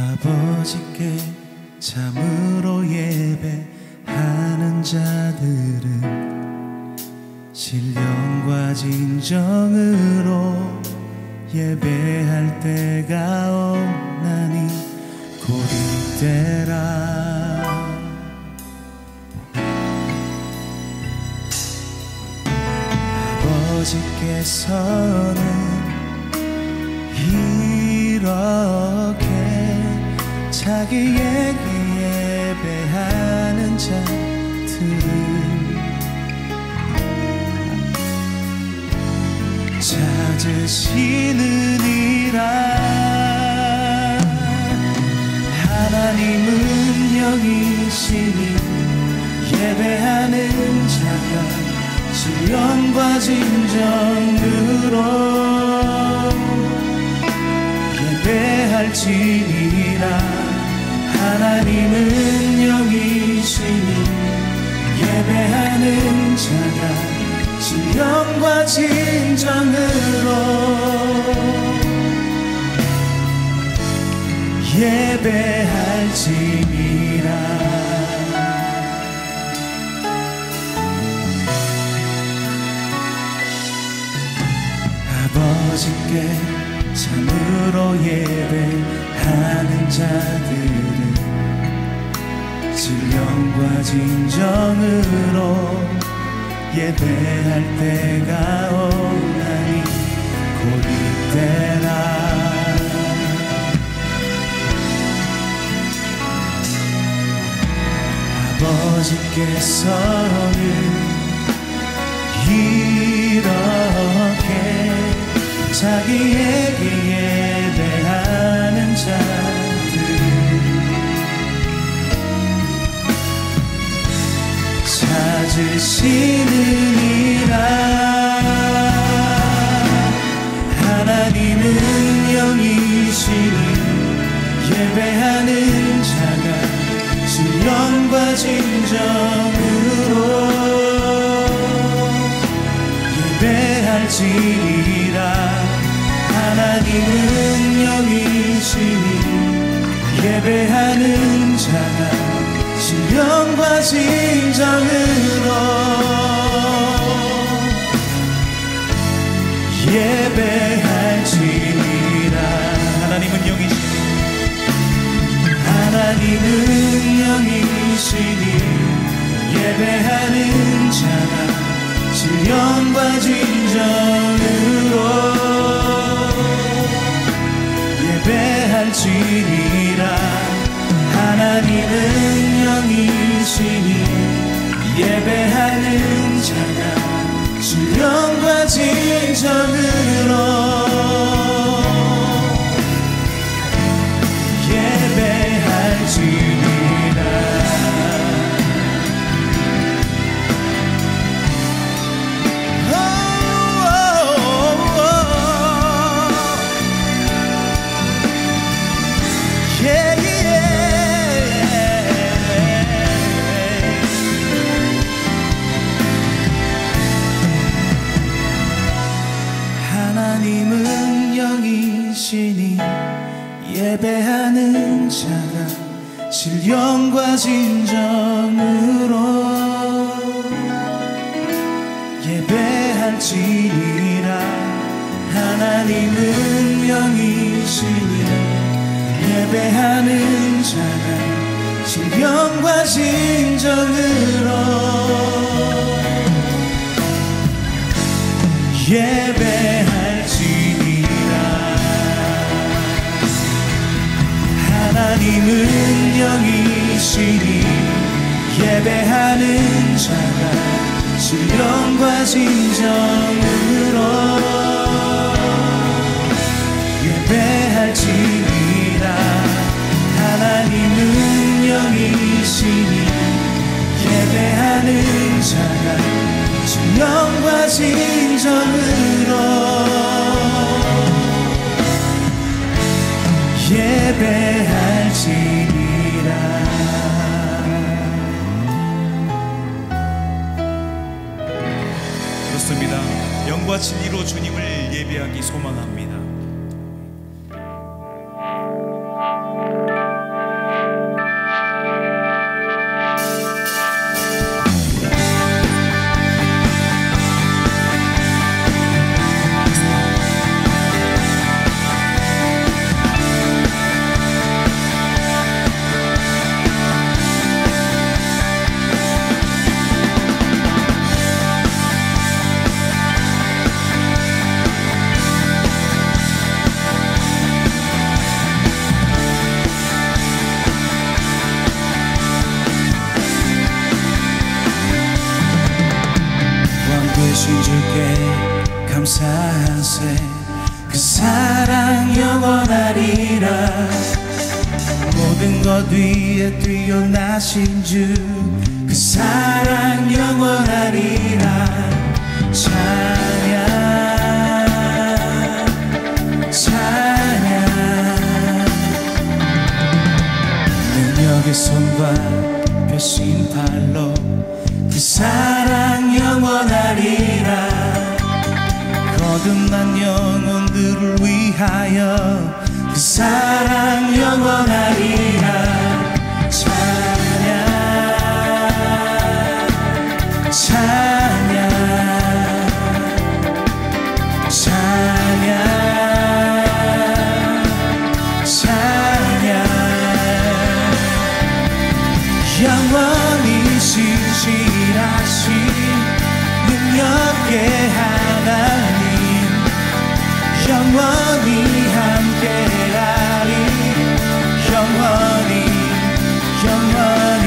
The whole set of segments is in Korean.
아버지께 참으로 예배하는 자들은 신령과 진정으로 예배할 때가 오나니 곧 이때라. 아버지께서는 이렇게 자기에게 예배하는 자들을 찾으시느니라. 하나님은 영이시니 예배하는 자가 신령과 진정으로 예배할지니라. 하나님은 영이시니 예배하는 자가 신령과 진정으로 예배할지니라. 아버지께 참으로 예배하는 자들은 신령과 진정으로 예배할 때가 오나니 곧 이때라. 아버지께서는 이렇게 자기에게 예배하는 자들을 찾으시느니라. 하나님은 영이시니 예배하는 자가 신령과 진정으로 예배할지니라. 하나님은 영이시니 예배하는 자가 신령과 진정으로 예배할지니라. 하나님은 영이시니 하나님은 영이시니 예배하는 자가 신령과 진정으로 예배할지니라. 하나님은 영이시니 예배하는 자가 신령과 진정으로 예배할지니라. 하나님은 영이시니 예배하는 자가 신령과 진정으로 예배할지니라. 하나님은 영이시니 예배하는 자가 신령과 진정으로 예배할지니라. 하나님은 영이시니 예배하는 자가 신령과 진정으로 예배할지니라. 하나님은 영이시니 예배하는 자가 신령과 진정으로 예배할지니라. 그렇습니다. 영과 진리로 주님을 예배하기 소망합니다. 곳에 그 사랑 영원하리라. 모든 것 위에 뛰어나신 주 그 사랑 영원하리라. 찬양 찬양. 능력의 손과 펴신 팔로 그 사랑 영원하리라. 거듭난 영혼들을 위하여 그 사랑 영원하리라. 찬양 찬양 찬양 찬양. 영원히 신실하신 능력의 하나님 영원히 함께하리. 영원히 영원히.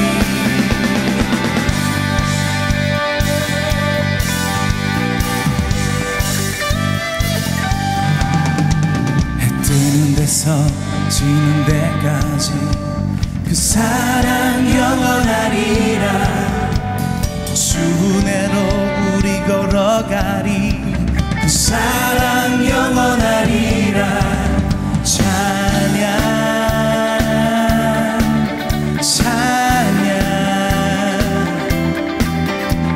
해 뜨는 데서 지는 데까지 그 사랑 영원하리라. 수훈회로 우리 걸어가리. 그 사랑 영원하리라. 찬양 찬양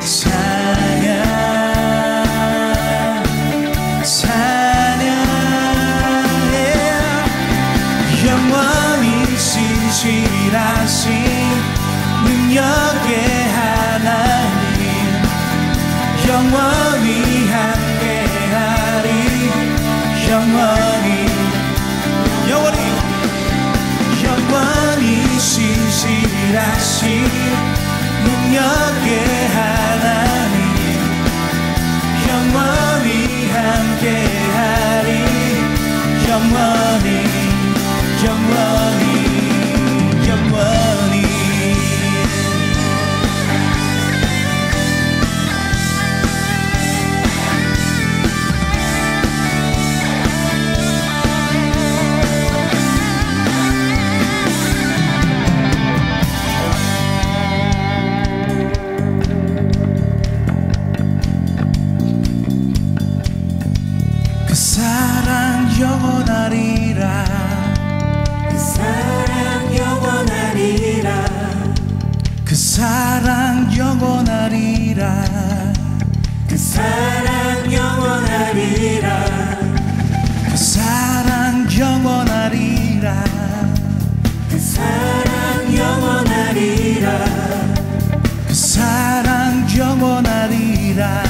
찬양 찬양. 영원히 신실하신 능력의 하나님 영원히 함께하리. 영원히 영원히 영원히 신실하신 능력의 하나님 영원히 함께하리. 영원히 영원히 영원히. 그 사랑 영원하리라. 그 사랑 영원하리라. 그 사랑 영원하리라. 그 사랑 영원하리라. 그 사랑 영원하리라. 그 사랑 영원하리라. 그 사랑 영원하리라.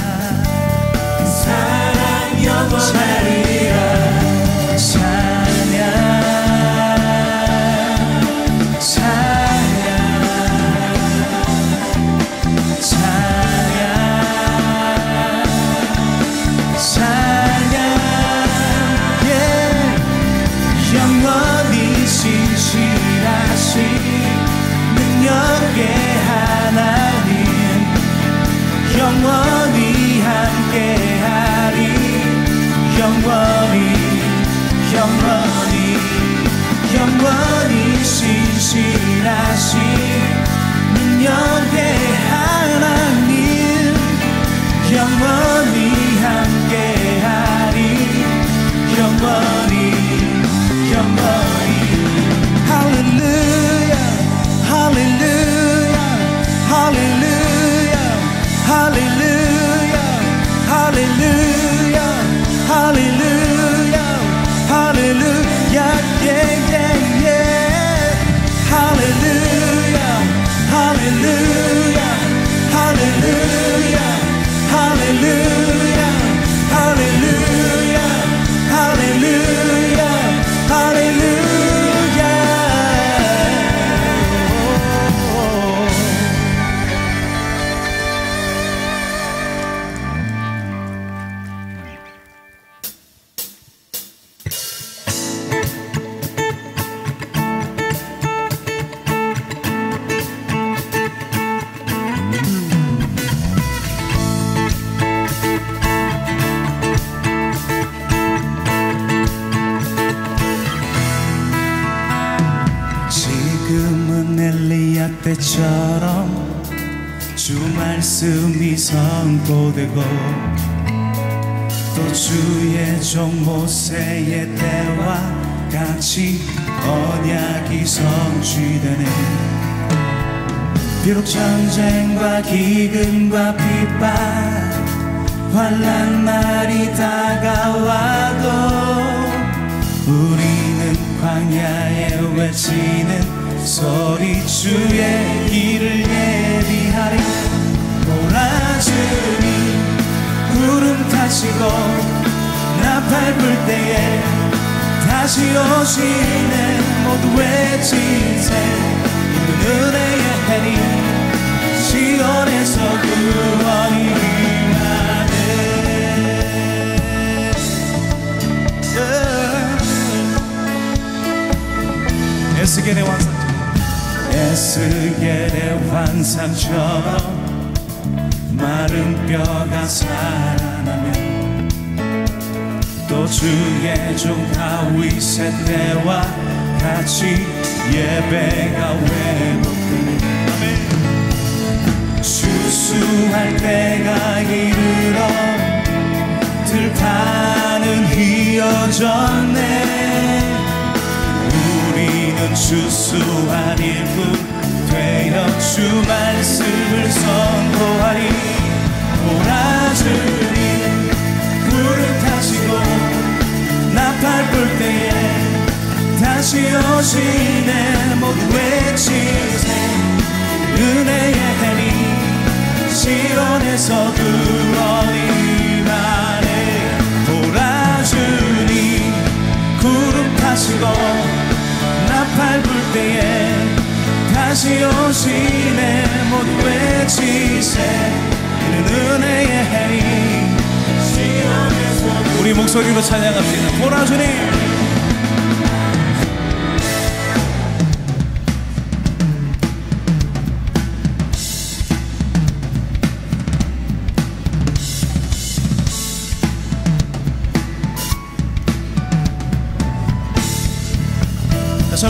그 사랑 영원하리라. 찬양 찬양 찬양 찬양. 영원히 신실하신 능력의 하나님 영원히 함께하리. 영원히 영원히 영원히 신실하신 능력의 하나님 영원히 함께하리. 영원히 영원히. 할렐루야 할렐루야 할렐루야 할렐루야 할렐루야 할렐루야 할렐루야 예예예. 할렐루야 할렐루야 할렐루야 할렐루야 할렐루야 할렐루야 할렐루야. 그때처럼 주 말씀이 선포되고 또 주의 종 모세의 때와 같이 언약이 성취되네. 비록 전쟁과 기근과 핍박 환난 날이 다가와도 우리는 광야에 외치는 소리 주의 길을 예비하리. 몰아주니 구름 타시고 나팔 불 때에 다시 오시네. 모두 외치세 은혜의 해리 시온에서 구원이 임하네. 에스겔의 환상, 에스겔의 환상처럼 마른 뼈가 살아나면 또 주의 종 다윗의 때와 같이 예배가 회복되네. 추수할 때가 이르러 들판은 휘어졌네. 우리는 추수할 일꾼 되어 주 말씀을 선포하리. 몰아주니 구름 타시고 나팔 불 때에 다시 오시네. 모두 외치세 은혜의 해리 시온에서 구원이 임하네. 몰아주니 구름 타시고 나팔 불 때에 다시 오시네. 모두 외치세 이는 은혜의 해리 시온에서. 우리 목소리로 찬양합시다. 몰아주니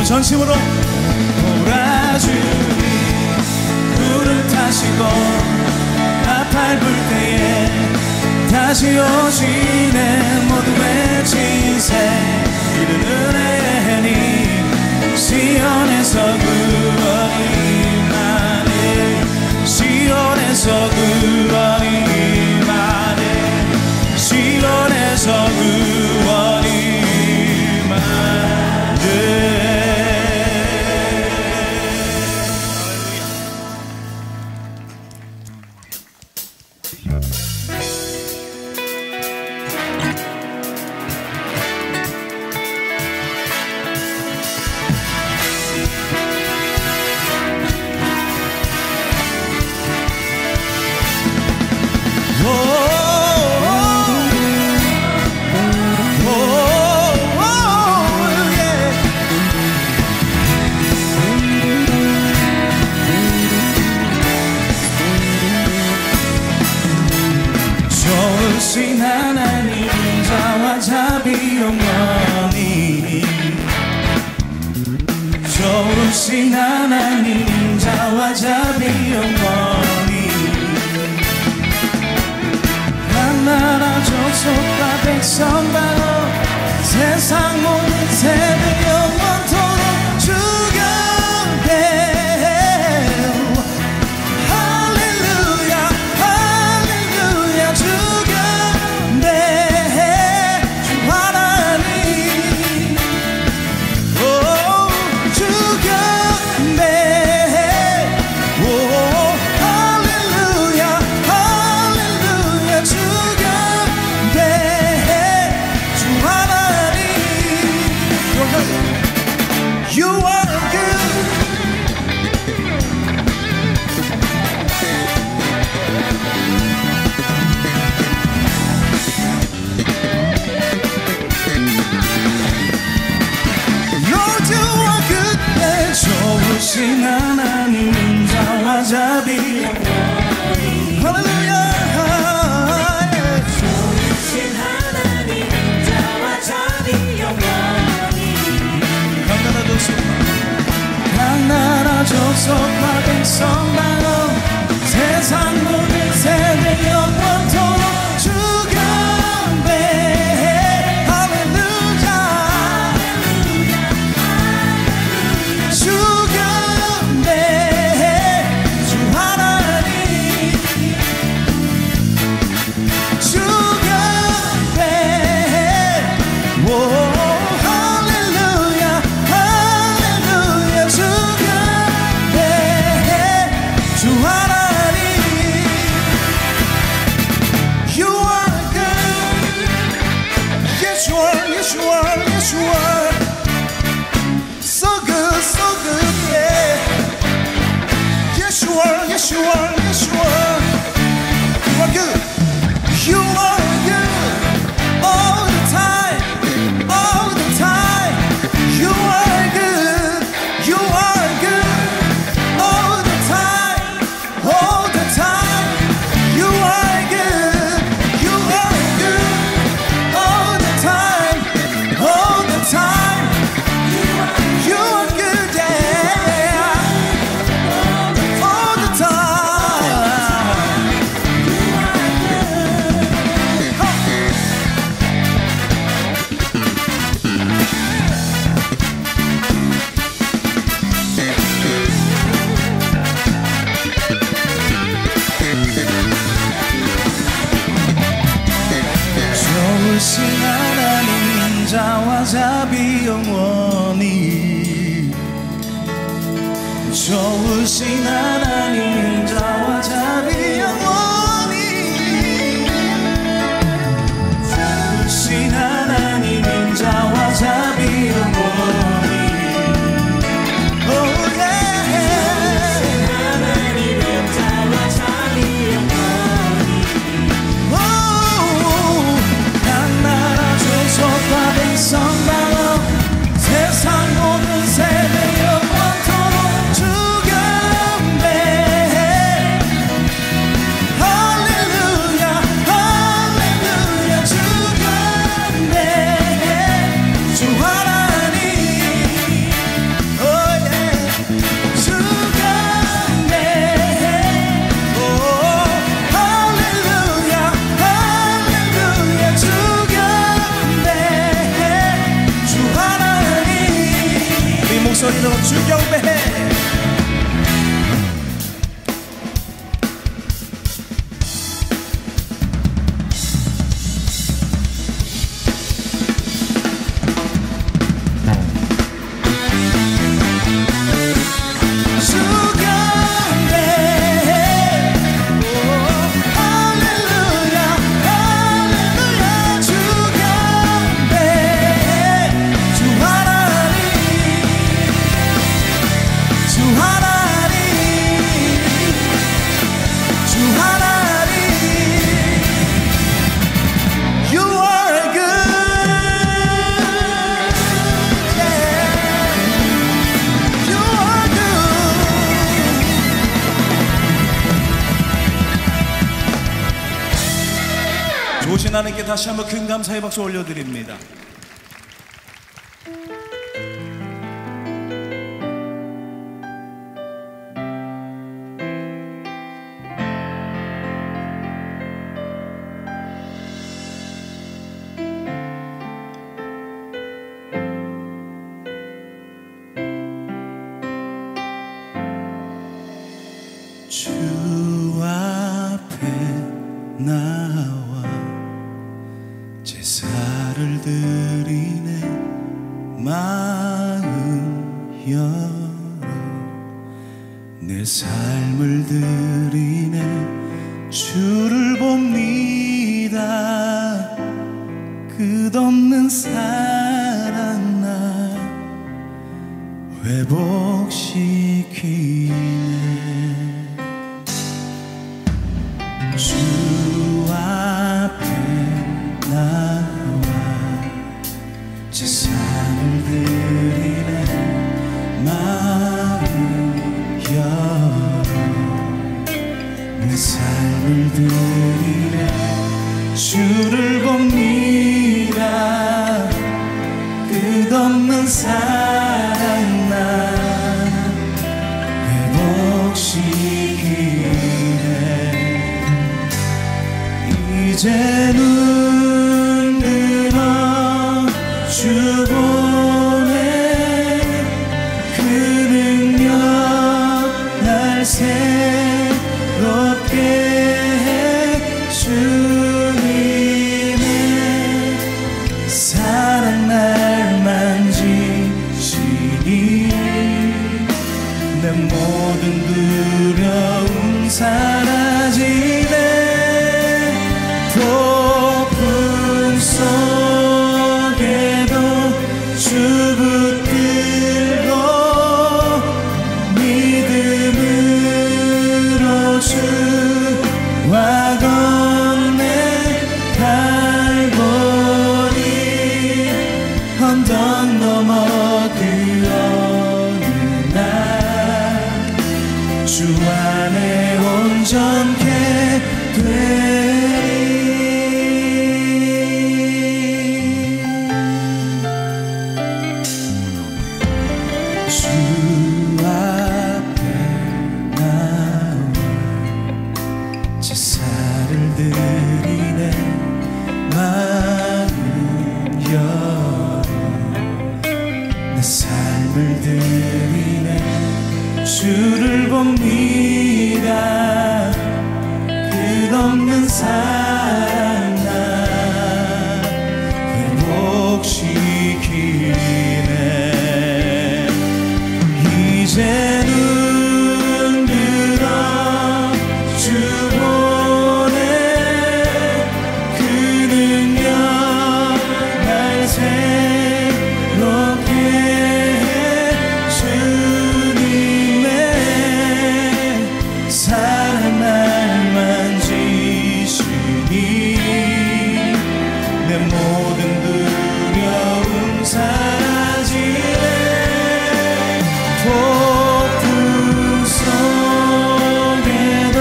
전심으로. 몰아주니 구름 타시고 나팔 불 때에 다시 오시네. 모두 외치세 이른 은혜의 해리 시온에서 구원이 임하네. 시온에서 구원이 임하네. 시온에서 구원이 임하네. 좋으신 하나님 자와 자비 영원히. 좋으신 하나님 자와 자비 영원히. 하나라 족속과 백성 바로 세상 모든 세대 영원토록 주경배. 조속과 백성만은 세상 모든 세대 영원토록 주경배. 할렐루야 주경배. 주 하나님 주경배. 오 할렐루야 할렐루야 주경배. 주 하나님 You are good. Yes you are, yes you are, yes you are. So good, so good, yeah. Yes you are, yes you are, yes you are. You are good. You are good all the time, all the time. You are good, you are good all the time, all the time. You are good, you are good all the time, all the time. You are good, yeah, all the time. 좋으신 하나님 인자와 자비 영원히. 좋으신 하나님 인자와 자비 영원히. 좋으신 하나님 인자와 자비 영원히. Oh yeah. 하나님 인자와 자비 영원히. 한 나라 조속과 백성만은 세상 모든 세대 영원토록 주경배. 할렐루야 할렐루야 주경배. 주 하나님 oh yeah. 주경배. 오 할렐루야 할렐루야 주경배. 주 하나님 우리 목소리로 주경배해. 주경배. 오 할렐루야 할렐루야 주경배. 주 하나님 주 하나님 주 하나님. You are good, yeah. You are good. 좋으신 하나님께 다시 한번 큰 감사의 박수 올려드립니다. 주 앞에 나와 제사를 드리네. 마음 열어 내 삶을 드리네. 주를 봅니다. 끝없는 사랑 나 회복시키네. 주 앞에 나와 제사를 드리네. 마음 열어 내 삶을 드리네. 주를 봅니다. 끝없는 사랑 나 회복 이제 눈 들어 주 보내 그 능력 날 새롭게 해 주님의 사랑 날 만지시니 내 모든 두려움 사라지네 폭풍 속에도 주 붙들고 믿음으로 주와 건네 갈보리 언덕 넘어 그 어느 날 주 안에 온전케 되리 주 앞에 나와 제사를 드리네 마음 열어 내 삶을 드리네 주를 봅니다 끝없는 사랑 날 회복시키네 이제 눈 들어 주 보내 그 능력 날 새롭게 해 주님의 사랑 날 만지시니 내 모든 두려움 사라지네 폭풍 속에도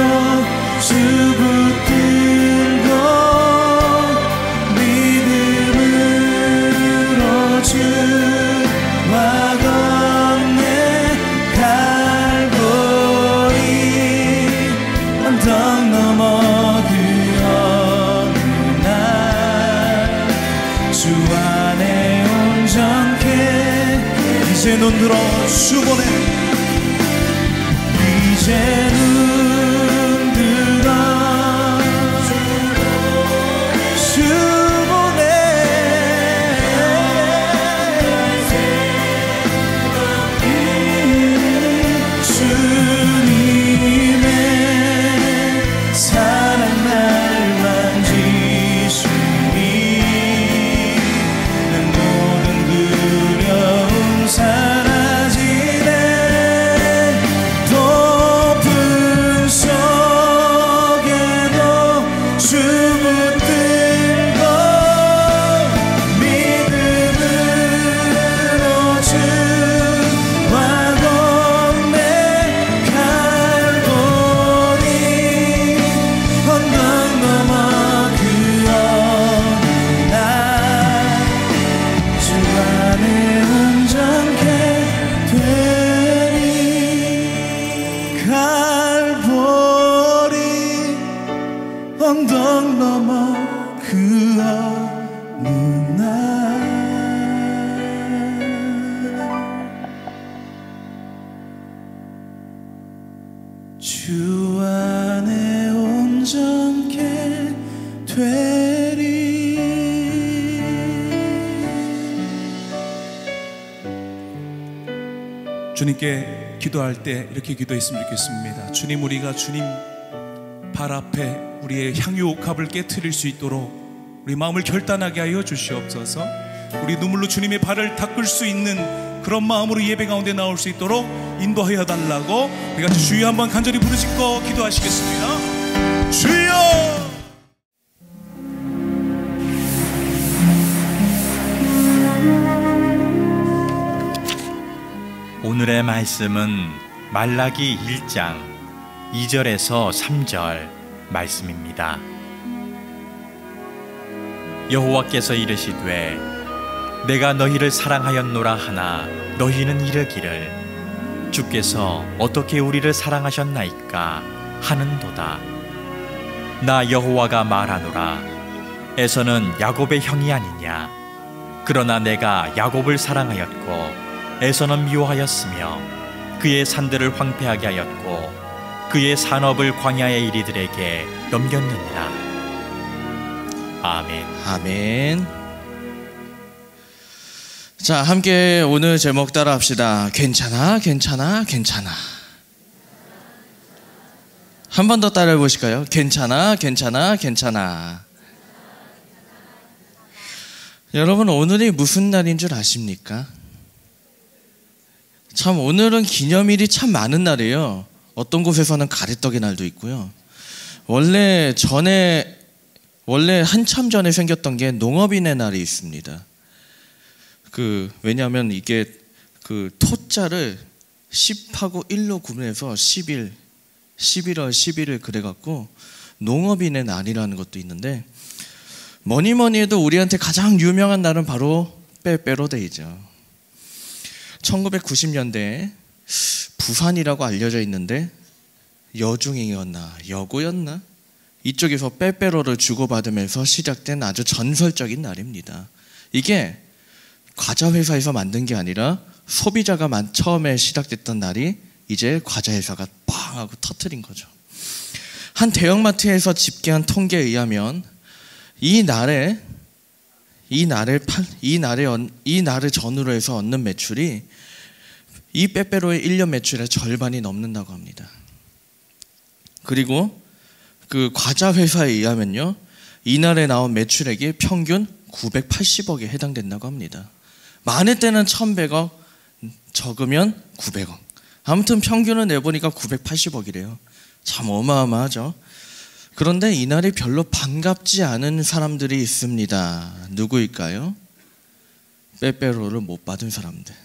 주 붙들고 믿음으로 주와 건네 갈보리 언덕 넘어 그 어느 날 주 안에 온전케 이제 눈 들어 주 보내 이제 눈 들어 주 보내 주님의 사랑 날 만지시니 내 모든 두려움 사라지네 폭풍 속에도 주 붙들고 믿음으로 주와 건네 갈보리 언덕 넘어 그 어느 날 주 안에 온전케 되리 갈보리 언덕 넘어 그 어느 날 주 안에 온전케 되리 주님께 기도할 때 이렇게 기도했으면 좋겠습니다. 주님, 우리가 주님 발 앞에 우리의 향유 옥합을 깨트릴 수 있도록 우리 마음을 결단하게 하여 주시옵소서. 우리 눈물로 주님의 발을 닦을 수 있는 그런 마음으로 예배 가운데 나올 수 있도록 인도하여 달라고 우리 같이 주여 한번 간절히 부르짖고 기도하시겠습니다. 주여! 오늘의 말씀은 말라기 1장 2절에서 3절 말씀입니다. 여호와께서 이르시되 내가 너희를 사랑하였노라 하나 너희는 이르기를 주께서 어떻게 우리를 사랑하셨나이까 하는도다. 나 여호와가 말하노라. 에서는 야곱의 형이 아니냐. 그러나 내가 야곱을 사랑하였고 에서는 미워하였으며 그의 산들을 황폐하게 하였고 그의 산업을 광야의 이리들에게 넘겼느니라. 아멘. 아멘. 자, 함께 오늘 제목 따라 합시다. 괜찮아, 괜찮아, 괜찮아. 한 번 더 따라해 보실까요? 괜찮아, 괜찮아, 괜찮아. 여러분, 오늘이 무슨 날인 줄 아십니까? 참, 오늘은 기념일이 참 많은 날이에요. 어떤 곳에서는 가래떡의 날도 있고요. 원래 한참 전에 생겼던 게 농업인의 날이 있습니다. 왜냐하면 이게 토자를 10하고 1로 구분해서 11월 11일 그래갖고 농업인의 날이라는 것도 있는데, 뭐니 해도 우리한테 가장 유명한 날은 바로 빼빼로데이죠. 1990년대에 부산이라고 알려져 있는데 여중이었나 여고였나 이쪽에서 빼빼로를 주고받으면서 시작된 아주 전설적인 날입니다. 이게 과자 회사에서 만든 게 아니라 소비자가 처음에 시작됐던 날이 이제 과자 회사가 빵 하고 터뜨린 거죠. 한 대형마트에서 집계한 통계에 의하면 이 날을 전후로 해서 얻는 매출이 이 빼빼로의 1년 매출의 절반이 넘는다고 합니다. 그리고 그 과자 회사에 의하면요, 이날에 나온 매출액이 평균 980억에 해당된다고 합니다. 많을 때는 1100억, 적으면 900억. 아무튼 평균을 내보니까 980억이래요. 참 어마어마하죠. 그런데 이날이 별로 반갑지 않은 사람들이 있습니다. 누구일까요? 빼빼로를 못 받은 사람들.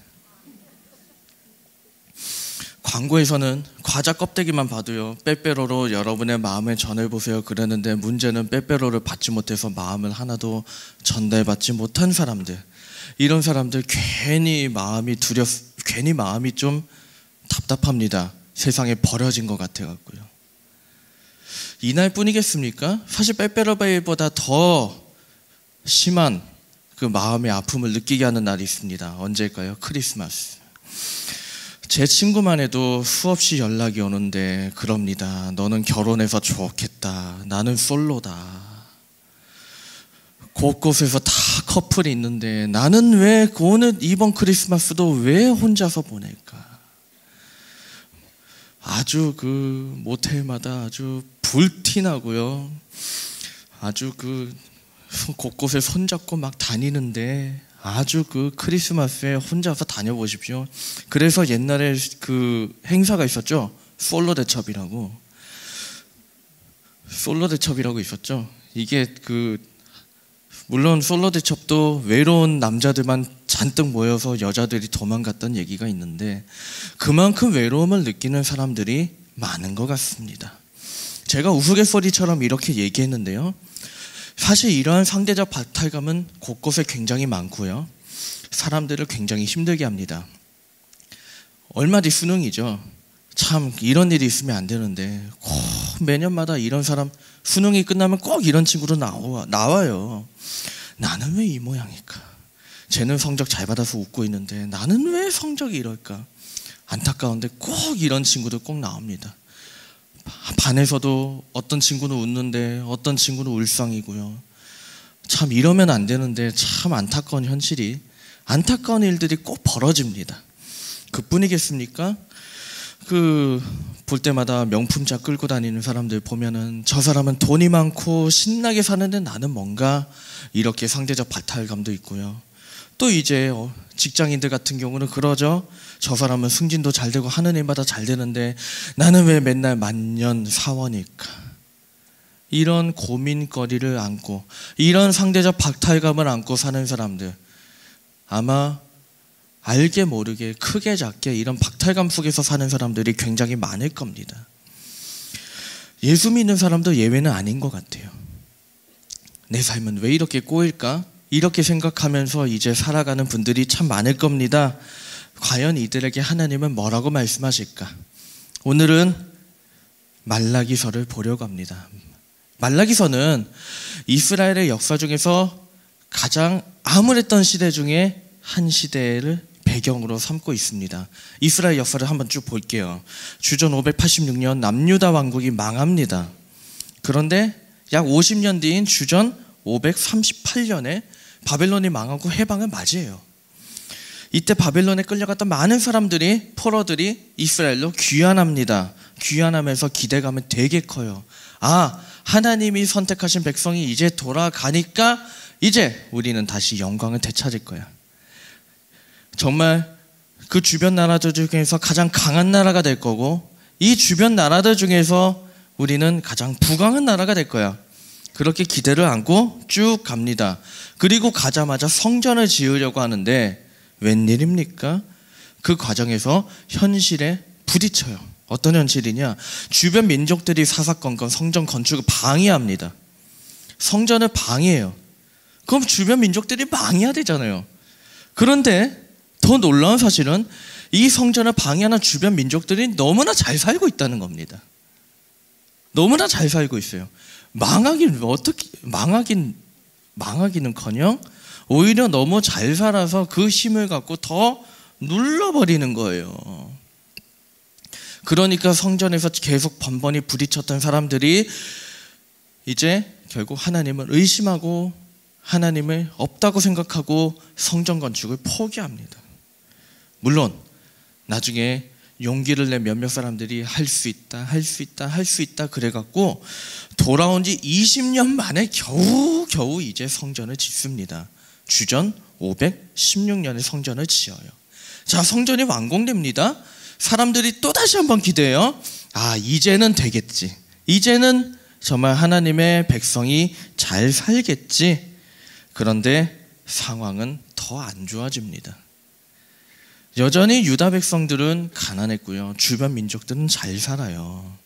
광고에서는 과자 껍데기만 봐도요, 빼빼로로 여러분의 마음을 전해보세요 그러는데, 문제는 빼빼로를 받지 못해서 마음을 하나도 전달받지 못한 사람들. 이런 사람들 괜히 마음이 좀 답답합니다. 세상에 버려진 것 같아갖고요. 이날뿐이겠습니까? 사실 빼빼로데이보다 더 심한 그 마음의 아픔을 느끼게 하는 날이 있습니다. 언제일까요? 크리스마스. 제 친구만 해도 수없이 연락이 오는데 그럽니다. 너는 결혼해서 좋겠다. 나는 솔로다. 곳곳에서 다 커플이 있는데 나는 왜 오늘 이번 크리스마스도 왜 혼자서 보낼까? 아주 모텔마다 아주 불티나고요. 아주 곳곳에 손잡고 막 다니는데 아주 크리스마스에 혼자서 다녀보십시오. 그래서 옛날에 행사가 있었죠. 솔로 대첩이라고 있었죠. 이게 물론 솔로 대첩도 외로운 남자들만 잔뜩 모여서 여자들이 도망갔던 얘기가 있는데, 그만큼 외로움을 느끼는 사람들이 많은 것 같습니다. 제가 우스갯소리처럼 이렇게 얘기했는데요, 사실 이러한 상대적 박탈감은 곳곳에 굉장히 많고요, 사람들을 굉장히 힘들게 합니다. 얼마 뒤 수능이죠. 참 이런 일이 있으면 안 되는데 꼭 매년마다 이런 사람, 수능이 끝나면 꼭 이런 친구로 나와요. 나는 왜 이 모양일까? 쟤는 성적 잘 받아서 웃고 있는데 나는 왜 성적이 이럴까? 안타까운데 꼭 이런 친구들 꼭 나옵니다. 반에서도 어떤 친구는 웃는데 어떤 친구는 울상이고요. 참 이러면 안 되는데 참 안타까운 현실이, 안타까운 일들이 꼭 벌어집니다. 그뿐이겠습니까? 볼 때마다 명품차 끌고 다니는 사람들 보면은 저 사람은 돈이 많고 신나게 사는데 나는 뭔가 이렇게 상대적 박탈감도 있고요. 또 이제 직장인들 같은 경우는 그러죠. 저 사람은 승진도 잘 되고 하는 일마다 잘 되는데 나는 왜 맨날 만년 사원일까? 이런 고민거리를 안고, 이런 상대적 박탈감을 안고 사는 사람들, 아마 알게 모르게 크게 작게 이런 박탈감 속에서 사는 사람들이 굉장히 많을 겁니다. 예수 믿는 사람도 예외는 아닌 것 같아요. 내 삶은 왜 이렇게 꼬일까? 이렇게 생각하면서 이제 살아가는 분들이 참 많을 겁니다. 과연 이들에게 하나님은 뭐라고 말씀하실까? 오늘은 말라기서를 보려고 합니다. 말라기서는 이스라엘의 역사 중에서 가장 암울했던 시대 중에 한 시대를 배경으로 삼고 있습니다. 이스라엘 역사를 한번 쭉 볼게요. 주전 586년 남유다 왕국이 망합니다. 그런데 약 50년 뒤인 주전 538년에 바벨론이 망하고 해방을 맞이해요. 이때 바벨론에 끌려갔던 많은 사람들이, 포로들이 이스라엘로 귀환합니다. 귀환하면서 기대감은 되게 커요. 아, 하나님이 선택하신 백성이 이제 돌아가니까 이제 우리는 다시 영광을 되찾을 거야. 정말 그 주변 나라들 중에서 가장 강한 나라가 될 거고, 이 주변 나라들 중에서 우리는 가장 부강한 나라가 될 거야. 그렇게 기대를 안고 쭉 갑니다. 그리고 가자마자 성전을 지으려고 하는데 웬일입니까? 그 과정에서 현실에 부딪혀요. 어떤 현실이냐? 주변 민족들이 사사건건 성전 건축을 방해합니다. 성전을 방해해요. 그럼 주변 민족들이 망해야 되잖아요. 그런데 더 놀라운 사실은 이 성전을 방해하는 주변 민족들이 너무나 잘 살고 있다는 겁니다. 너무나 잘 살고 있어요. 망하기는커녕 오히려 너무 잘 살아서 그 힘을 갖고 더 눌러버리는 거예요. 그러니까 성전에서 계속 번번이 부딪혔던 사람들이 이제 결국 하나님을 의심하고 하나님을 없다고 생각하고 성전 건축을 포기합니다. 물론 나중에 용기를 내 몇몇 사람들이 할 수 있다 그래갖고 돌아온 지 20년 만에 겨우 이제 성전을 짓습니다. 주전 516년에 성전을 지어요. 자, 성전이 완공됩니다. 사람들이 또다시 한번 기대해요. 아, 이제는 되겠지. 이제는 정말 하나님의 백성이 잘 살겠지. 그런데 상황은 더 안 좋아집니다. 여전히 유다 백성들은 가난했고요. 주변 민족들은 잘 살아요.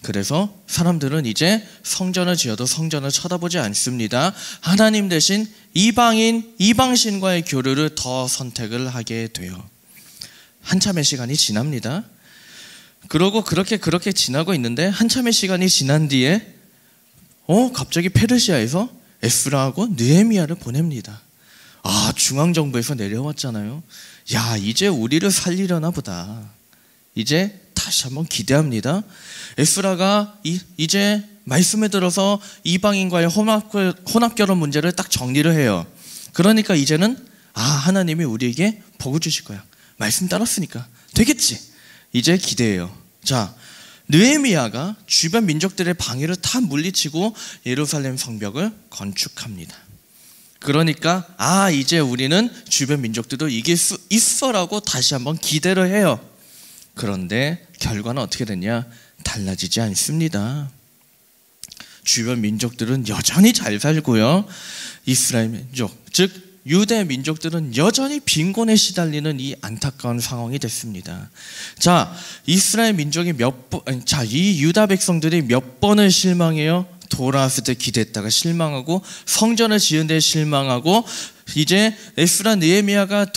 그래서 사람들은 이제 성전을 지어도 성전을 쳐다보지 않습니다. 하나님 대신 이방신과의 교류를 더 선택을 하게 돼요. 한참의 시간이 지납니다. 그러고 그렇게 지나고 있는데 한참의 시간이 지난 뒤에 갑자기 페르시아에서 에스라하고 느헤미야를 보냅니다. 아, 중앙정부에서 내려왔잖아요. 야, 이제 우리를 살리려나 보다. 이제 다시 한번 기대합니다. 에스라가 이제 말씀에 들어서 이방인과의 혼합결혼 문제를 딱 정리를 해요. 그러니까 이제는 하나님이 우리에게 복을 주실 거야. 말씀 따랐으니까 되겠지. 이제 기대해요. 자, 느헤미야가 주변 민족들의 방해를 다 물리치고 예루살렘 성벽을 건축합니다. 그러니까 이제 우리는 주변 민족들도 이길 수 있어라고 다시 한번 기대를 해요. 그런데 결과는 어떻게 됐냐? 달라지지 않습니다. 주변 민족들은 여전히 잘 살고요. 이스라엘 민족, 즉 유대 민족들은 여전히 빈곤에 시달리는 이 안타까운 상황이 됐습니다. 자, 이스라엘 민족이 이 유다 백성들이 몇 번을 실망해요? 돌아왔을 때 기대했다가 실망하고, 성전을 지은 데 실망하고, 이제 에스라 느헤미야가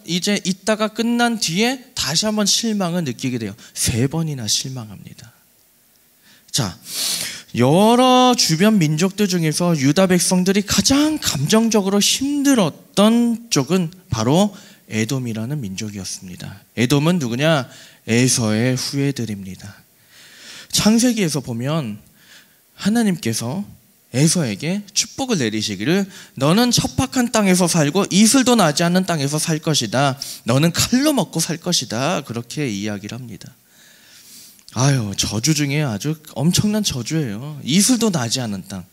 이제 있다가 끝난 뒤에 다시 한번 실망을 느끼게 돼요. 3번이나 실망합니다. 자, 여러 주변 민족들 중에서 유다 백성들이 가장 감정적으로 힘들었던 쪽은 바로 에돔이라는 민족이었습니다. 에돔은 누구냐? 에서의 후예들입니다. 창세기에서 보면 하나님께서 에서에게 축복을 내리시기를, 너는 척박한 땅에서 살고 이슬도 나지 않는 땅에서 살 것이다. 너는 칼로 먹고 살 것이다. 그렇게 이야기를 합니다. 저주 중에 아주 엄청난 저주예요. 이슬도 나지 않는 땅.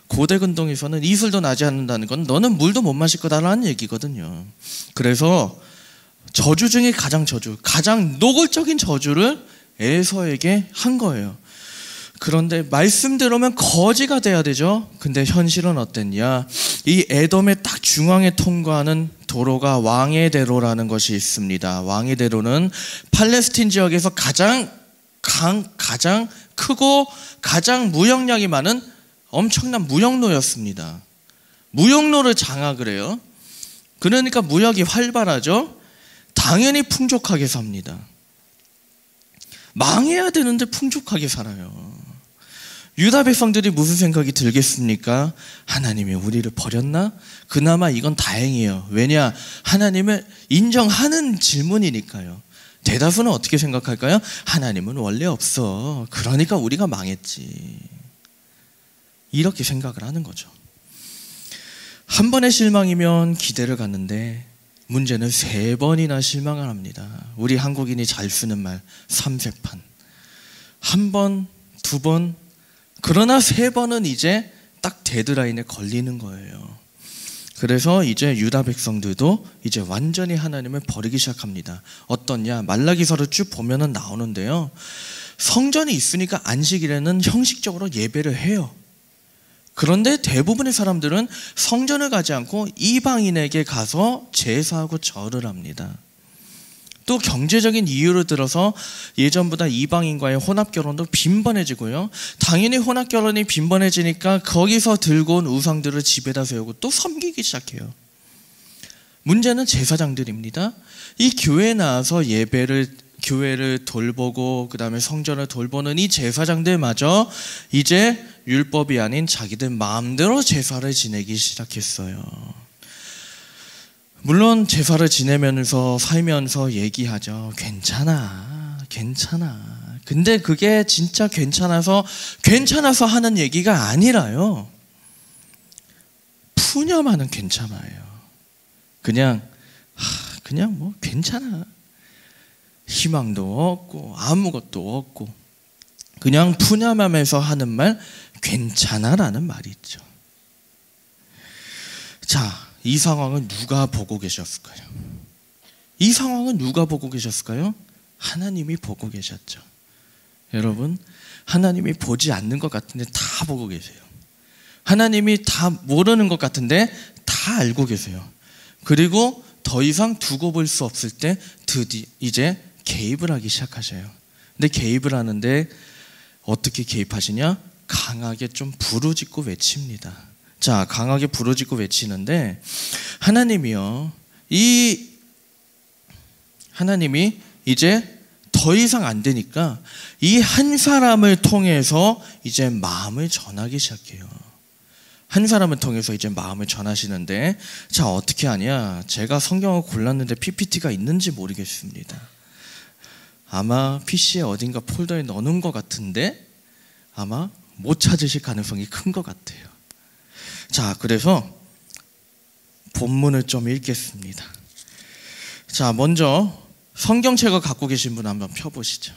고대 근동에서는 이슬도 나지 않는다는 건 너는 물도 못 마실 거다라는 얘기거든요. 그래서 저주 중에 가장 노골적인 저주를 에서에게 한 거예요. 그런데 말씀대로면 거지가 돼야 되죠. 근데 현실은 어땠냐? 이 에돔의 딱 중앙에 통과하는 도로가 왕의 대로라는 것이 있습니다. 왕의 대로는 팔레스틴 지역에서 가장 크고 가장 무역량이 많은 엄청난 무역로였습니다. 무역로를 장악을 해요. 그러니까 무역이 활발하죠. 당연히 풍족하게 삽니다. 망해야 되는데 풍족하게 살아요. 유다 백성들이 무슨 생각이 들겠습니까? 하나님이 우리를 버렸나? 그나마 이건 다행이에요. 왜냐? 하나님을 인정하는 질문이니까요. 대다수는 어떻게 생각할까요? 하나님은 원래 없어. 그러니까 우리가 망했지. 이렇게 생각을 하는 거죠. 한 번의 실망이면 기대를 갖는데 문제는 3번이나 실망을 합니다. 우리 한국인이 잘 쓰는 말, 삼세판. 한 번, 2번, 그러나 3번은 이제 딱 데드라인에 걸리는 거예요. 그래서 이제 유다 백성들도 이제 완전히 하나님을 버리기 시작합니다. 어떠냐? 말라기서를 쭉 보면은 나오는데요. 성전이 있으니까 안식일에는 형식적으로 예배를 해요. 그런데 대부분의 사람들은 성전을 가지 않고 이방인에게 가서 제사하고 절을 합니다. 또 경제적인 이유를 들어서 예전보다 이방인과의 혼합결혼도 빈번해지고요. 당연히 혼합결혼이 빈번해지니까 거기서 들고 온 우상들을 집에다 세우고 또 섬기기 시작해요. 문제는 제사장들입니다. 이 교회에 나와서 교회를 돌보고 그 다음에 성전을 돌보는 이 제사장들마저 이제 율법이 아닌 자기들 마음대로 제사를 지내기 시작했어요. 물론 제사를 지내면서 살면서 얘기하죠. 괜찮아. 근데 그게 진짜 괜찮아서 하는 얘기가 아니라요. 푸념하는 괜찮아요. 그냥 뭐 괜찮아. 희망도 없고 아무것도 없고 그냥 푸념하면서 하는 말 괜찮아라는 말이 있죠. 자, 이 상황을 누가 보고 계셨을까요? 하나님이 보고 계셨죠. 여러분, 하나님이 보지 않는 것 같은데 다 보고 계세요. 하나님이 다 모르는 것 같은데 다 알고 계세요. 그리고 더 이상 두고 볼 수 없을 때 드디어 이제 개입을 하기 시작하셔요. 근데 개입을 하는데 어떻게 개입하시냐? 강하게 좀 부르짖고 외칩니다. 자, 강하게 부르짖고 외치는데 하나님이 이제 더 이상 안 되니까 이 한 사람을 통해서 이제 마음을 전하기 시작해요. 한 사람을 통해서 이제 마음을 전하시는데, 자, 어떻게 하냐? 제가 성경을 골랐는데 PPT가 있는지 모르겠습니다. 아마 PC에 어딘가 폴더에 넣어놓은 것 같은데 아마 못 찾으실 가능성이 큰 것 같아요. 자, 그래서 본문을 좀 읽겠습니다. 자, 먼저 성경책을 갖고 계신 분 한번 펴보시죠.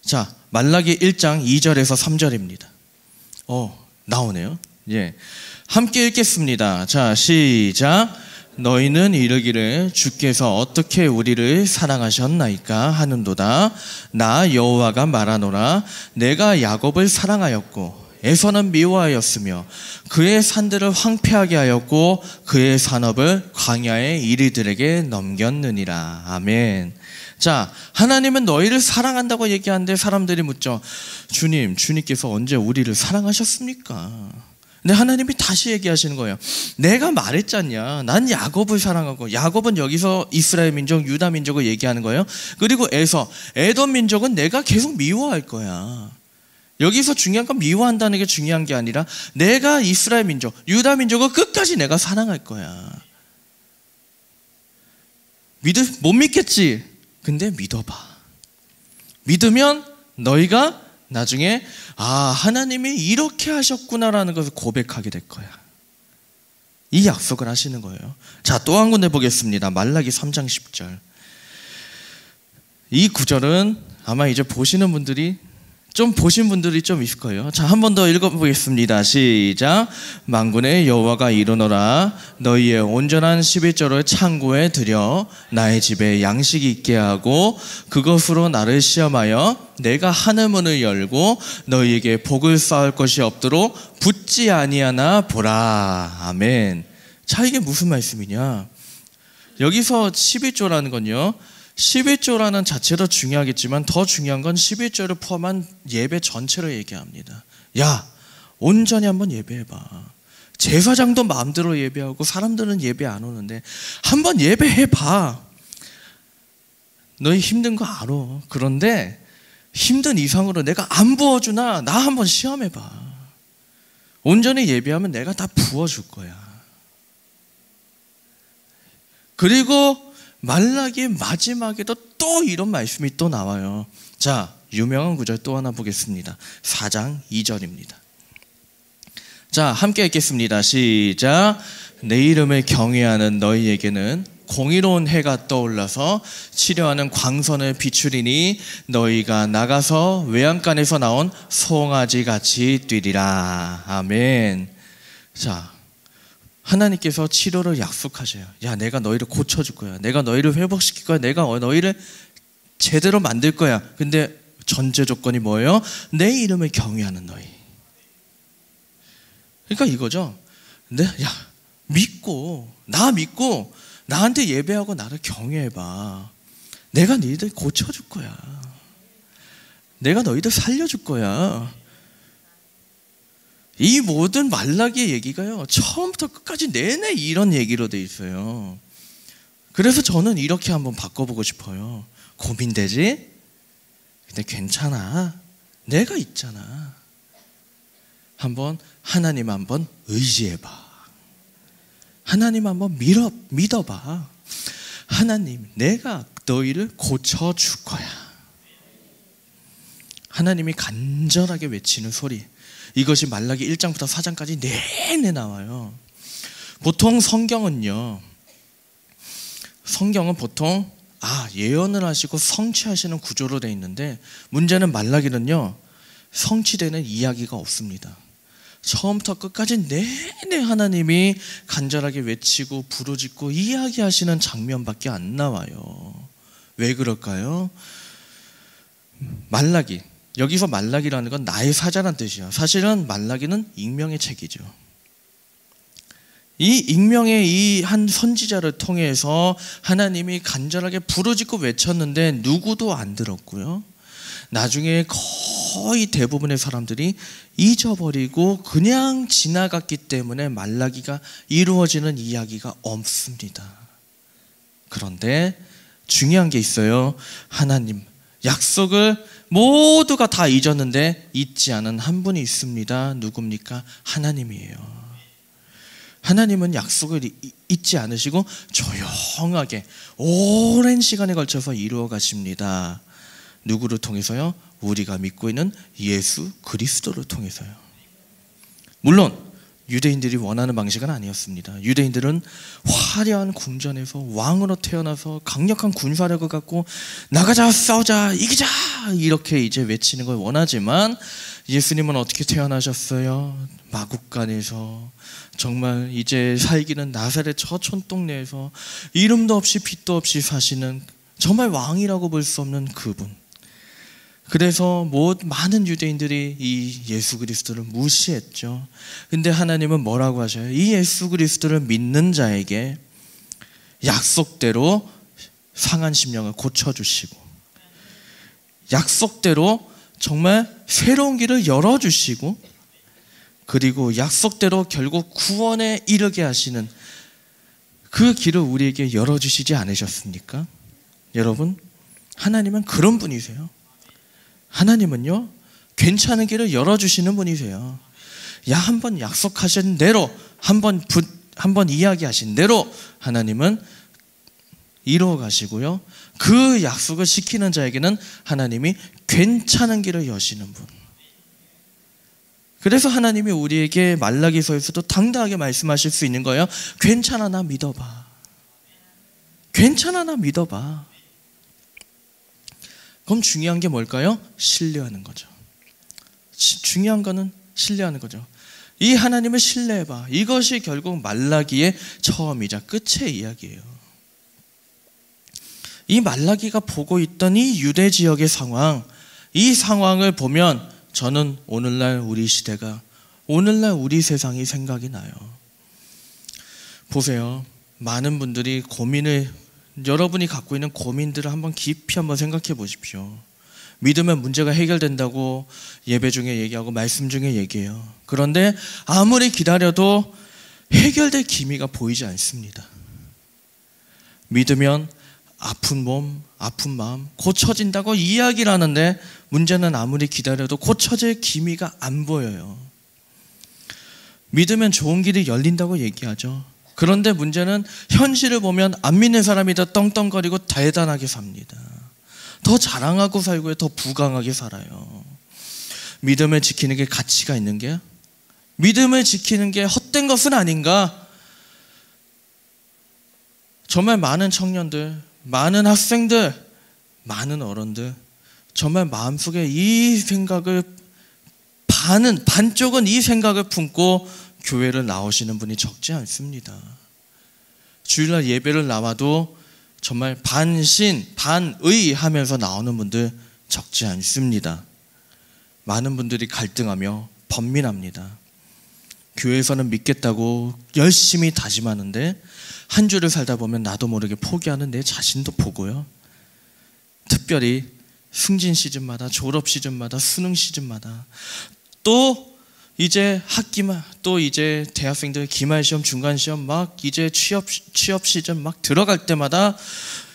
자, 말라기 1장 2절에서 3절입니다. 나오네요. 예, 함께 읽겠습니다. 자, 시작. 너희는 이르기를 주께서 어떻게 우리를 사랑하셨나이까 하는도다. 나 여호와가 말하노라. 내가 야곱을 사랑하였고 에서는 미워하였으며 그의 산들을 황폐하게 하였고 그의 산업을 광야의 이리들에게 넘겼느니라. 아멘. 자, 하나님은 너희를 사랑한다고 얘기하는데 사람들이 묻죠. 주님께서 언제 우리를 사랑하셨습니까? 근데 하나님이 다시 얘기하시는 거예요. 내가 말했잖냐. 난 야곱을 사랑하고, 야곱은 여기서 이스라엘 민족, 유다 민족을 얘기하는 거예요. 그리고 에돔 민족은 내가 계속 미워할 거야. 여기서 중요한 건 미워한다는 게 중요한 게 아니라 내가 이스라엘 민족, 유다 민족을 끝까지 내가 사랑할 거야. 못 믿겠지? 근데 믿어봐. 믿으면 너희가 나중에 하나님이 이렇게 하셨구나라는 것을 고백하게 될 거야. 이 약속을 하시는 거예요. 자, 또 한 군데 보겠습니다. 말라기 3장 10절. 이 구절은 아마 이제 보신 분들이 좀 있을 거예요. 자, 한 번 더 읽어보겠습니다. 시작. 만군의 여호와가 이르노라. 너희의 온전한 11조를 창고에 들여 나의 집에 양식이 있게 하고 그것으로 나를 시험하여 내가 하늘 문을 열고 너희에게 복을 쌓을 것이 없도록 붙지 아니하나 보라. 아멘. 자, 이게 무슨 말씀이냐? 여기서 11조라는 건요, 11조라는 자체도 중요하겠지만 더 중요한 건 11조를 포함한 예배 전체를 얘기합니다. 야, 온전히 한번 예배해봐. 제사장도 마음대로 예배하고 사람들은 예배 안 오는데 한번 예배해봐. 너희 힘든 거 알아. 그런데 힘든 이상으로 내가 안 부어주나 나 한번 시험해봐. 온전히 예배하면 내가 다 부어줄 거야. 그리고 말라기의 마지막에도 또 이런 말씀이 또 나와요. 자, 유명한 구절 또 하나 보겠습니다. 4장 2절입니다. 자, 함께 읽겠습니다. 시작. 내 이름을 경외하는 너희에게는 공의로운 해가 떠올라서 치료하는 광선을 비추리니 너희가 나가서 외양간에서 나온 송아지 같이 뛰리라. 아멘. 자, 하나님께서 치료를 약속하셔요. 야, 내가 너희를 고쳐줄 거야. 내가 너희를 회복시킬 거야. 내가 너희를 제대로 만들 거야. 근데 전제 조건이 뭐예요? 내 이름을 경외하는 너희. 그러니까 이거죠. 믿고 나한테 예배하고 나를 경외해봐. 내가 너희들 고쳐줄 거야. 내가 너희들 살려줄 거야. 이 모든 말라기의 얘기가요, 처음부터 끝까지 내내 이런 얘기로 돼 있어요. 그래서 저는 이렇게 한번 바꿔보고 싶어요. 고민되지? 근데 괜찮아. 내가 있잖아. 하나님 한번 의지해봐. 하나님 한번 믿어봐. 하나님, 내가 너희를 고쳐줄 거야. 하나님이 간절하게 외치는 소리, 이것이 말라기 1장부터 4장까지 내내 나와요. 보통 성경은 보통 예언을 하시고 성취하시는 구조로 되어 있는데, 문제는 말라기는요, 성취되는 이야기가 없습니다. 처음부터 끝까지 내내 하나님이 간절하게 외치고 부르짖고 이야기하시는 장면밖에 안 나와요. 왜 그럴까요? 말라기, 여기서 말라기라는 건 나의 사자란 뜻이야. 사실은 말라기는 익명의 책이죠. 이 익명의 이 한 선지자를 통해서 하나님이 간절하게 부르짖고 외쳤는데 누구도 안 들었고요. 나중에 거의 대부분의 사람들이 잊어버리고 그냥 지나갔기 때문에 말라기가 이루어지는 이야기가 없습니다. 그런데 중요한 게 있어요. 하나님 약속을 모두가 다 잊었는데 잊지 않은 한 분이 있습니다. 누굽니까? 하나님이에요. 하나님은 약속을 잊지 않으시고 조용하게 오랜 시간에 걸쳐서 이루어 가십니다. 누구를 통해서요? 우리가 믿고 있는 예수 그리스도를 통해서요. 물론 유대인들이 원하는 방식은 아니었습니다. 유대인들은 화려한 궁전에서 왕으로 태어나서 강력한 군사력을 갖고 나가자, 싸우자, 이기자 이렇게 이제 외치는 걸 원하지만, 예수님은 어떻게 태어나셨어요? 마국간에서 정말 이제 살기는 나사렛 저 촌동네에서 이름도 없이 빛도 없이 사시는 정말 왕이라고 볼 수 없는 그분. 그래서 많은 유대인들이 이 예수 그리스도를 무시했죠. 근데 하나님은 뭐라고 하셔요? 이 예수 그리스도를 믿는 자에게 약속대로 상한 심령을 고쳐주시고, 약속대로 정말 새로운 길을 열어주시고, 그리고 약속대로 결국 구원에 이르게 하시는 그 길을 우리에게 열어주시지 않으셨습니까? 여러분, 하나님은 그런 분이세요. 하나님은요, 괜찮은 길을 열어주시는 분이세요. 한번 약속하신 대로, 한번 이야기하신 대로 하나님은 이루어 가시고요. 그 약속을 지키는 자에게는 하나님이 괜찮은 길을 여시는 분. 그래서 하나님이 우리에게 말라기서에서도 당당하게 말씀하실 수 있는 거예요. 괜찮아, 나 믿어봐. 괜찮아, 나 믿어봐. 그럼 중요한 게 뭘까요? 신뢰하는 거죠. 중요한 거는 신뢰하는 거죠. 이 하나님을 신뢰해봐. 이것이 결국 말라기의 처음이자 끝의 이야기예요. 이 말라기가 보고 있던 이 유대 지역의 상황, 이 상황을 보면 저는 오늘날 우리 시대가, 오늘날 우리 세상이 생각이 나요. 보세요. 많은 분들이 여러분이 갖고 있는 고민들을 한번 깊이 한번 생각해 보십시오. 믿으면 문제가 해결된다고 예배 중에 얘기하고 말씀 중에 얘기해요. 그런데 아무리 기다려도 해결될 기미가 보이지 않습니다. 믿으면 아픈 몸, 아픈 마음 고쳐진다고 이야기를 하는데 문제는 아무리 기다려도 고쳐질 기미가 안 보여요. 믿으면 좋은 길이 열린다고 얘기하죠. 그런데 문제는 현실을 보면 안 믿는 사람이 더 떵떵거리고 대단하게 삽니다. 더 자랑하고 살고요. 더 부강하게 살아요. 믿음을 지키는 게 가치가 있는 게요? 믿음을 지키는 게 헛된 것은 아닌가? 정말 많은 청년들, 많은 학생들, 많은 어른들 정말 마음속에 이 생각을 반쪽은 이 생각을 품고 교회를 나오시는 분이 적지 않습니다. 주일날 예배를 나와도 정말 반신, 반의 하면서 나오는 분들 적지 않습니다. 많은 분들이 갈등하며 번민합니다. 교회에서는 믿겠다고 열심히 다짐하는데 한 주를 살다 보면 나도 모르게 포기하는 내 자신도 보고요. 특별히 승진 시즌마다, 졸업 시즌마다, 수능 시즌마다, 또 이제 학기만, 또 이제 대학생들 기말 시험, 중간 시험, 막 이제 취업 시즌 막 들어갈 때마다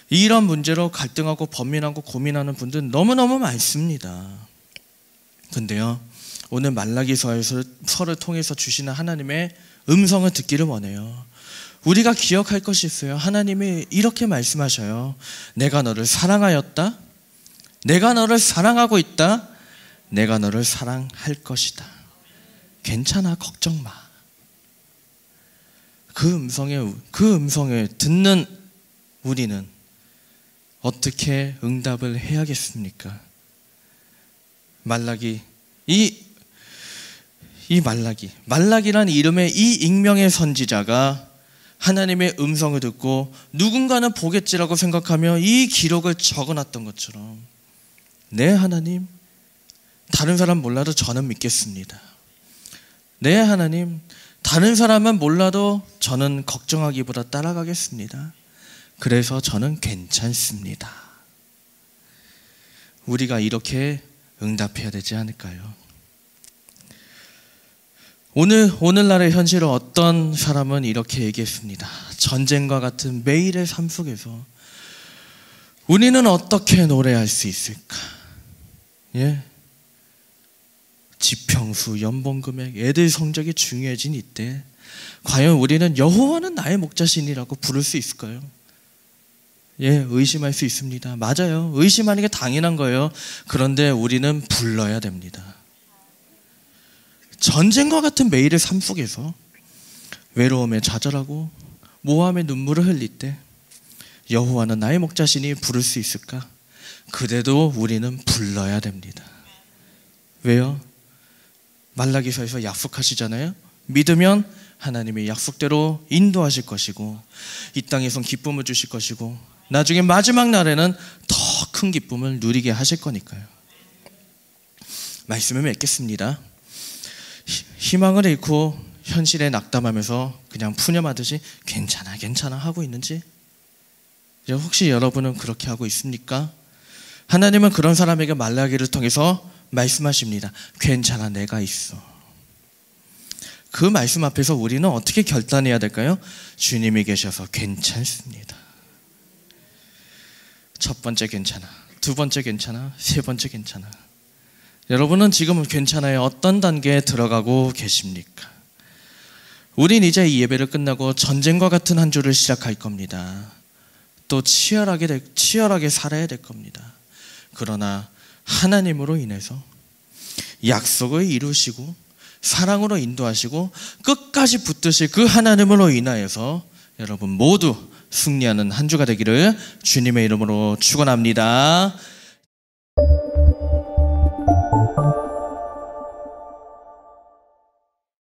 이런 문제로 갈등하고 번민하고 고민하는 분들 너무너무 많습니다. 근데요, 오늘 말라기서를 통해서 주시는 하나님의 음성을 듣기를 원해요. 우리가 기억할 것이 있어요. 하나님이 이렇게 말씀하셔요. 내가 너를 사랑하였다. 내가 너를 사랑하고 있다. 내가 너를 사랑할 것이다. 괜찮아, 걱정 마. 그 음성을 듣는 우리는 어떻게 응답을 해야겠습니까? 말라기란 이름의 이 익명의 선지자가 하나님의 음성을 듣고 누군가는 보겠지라고 생각하며 이 기록을 적어놨던 것처럼, 네 하나님, 다른 사람 몰라도 저는 믿겠습니다. 네 하나님, 다른 사람은 몰라도 저는 걱정하기보다 따라가겠습니다. 그래서 저는 괜찮습니다. 우리가 이렇게 응답해야 되지 않을까요? 오늘날의 현실을 어떤 사람은 이렇게 얘기했습니다. 전쟁과 같은 매일의 삶 속에서 우리는 어떻게 노래할 수 있을까? 예? 지평수, 연봉금액, 애들 성적이 중요해진 이때 과연 우리는 여호와는 나의 목자시니라고 부를 수 있을까요? 예, 의심할 수 있습니다. 맞아요. 의심하는 게 당연한 거예요. 그런데 우리는 불러야 됩니다. 전쟁과 같은 매일의 삶 속에서 외로움에 좌절하고 모함에 눈물을 흘릴 때 여호와는 나의 목자시니 부를 수 있을까? 그래도 우리는 불러야 됩니다. 왜요? 말라기서에서 약속하시잖아요. 믿으면 하나님이 약속대로 인도하실 것이고 이 땅에선 기쁨을 주실 것이고 나중에 마지막 날에는 더 큰 기쁨을 누리게 하실 거니까요. 말씀을 맺겠습니다. 희망을 잃고 현실에 낙담하면서 그냥 푸념하듯이 괜찮아 하고 있는지, 혹시 여러분은 그렇게 하고 있습니까? 하나님은 그런 사람에게 말라기를 통해서 말씀하십니다. 괜찮아, 내가 있어. 그 말씀 앞에서 우리는 어떻게 결단해야 될까요? 주님이 계셔서 괜찮습니다. 첫 번째 괜찮아, 두 번째 괜찮아, 세 번째 괜찮아. 여러분은 지금 괜찮아요? 어떤 단계에 들어가고 계십니까? 우린 이제 이 예배를 끝나고 전쟁과 같은 한 주를 시작할 겁니다. 또 치열하게 살아야 될 겁니다. 그러나 하나님으로 인해서 약속을 이루시고 사랑으로 인도하시고 끝까지 붙드실 그 하나님으로 인하여서 여러분 모두 승리하는 한 주가 되기를 주님의 이름으로 축원합니다.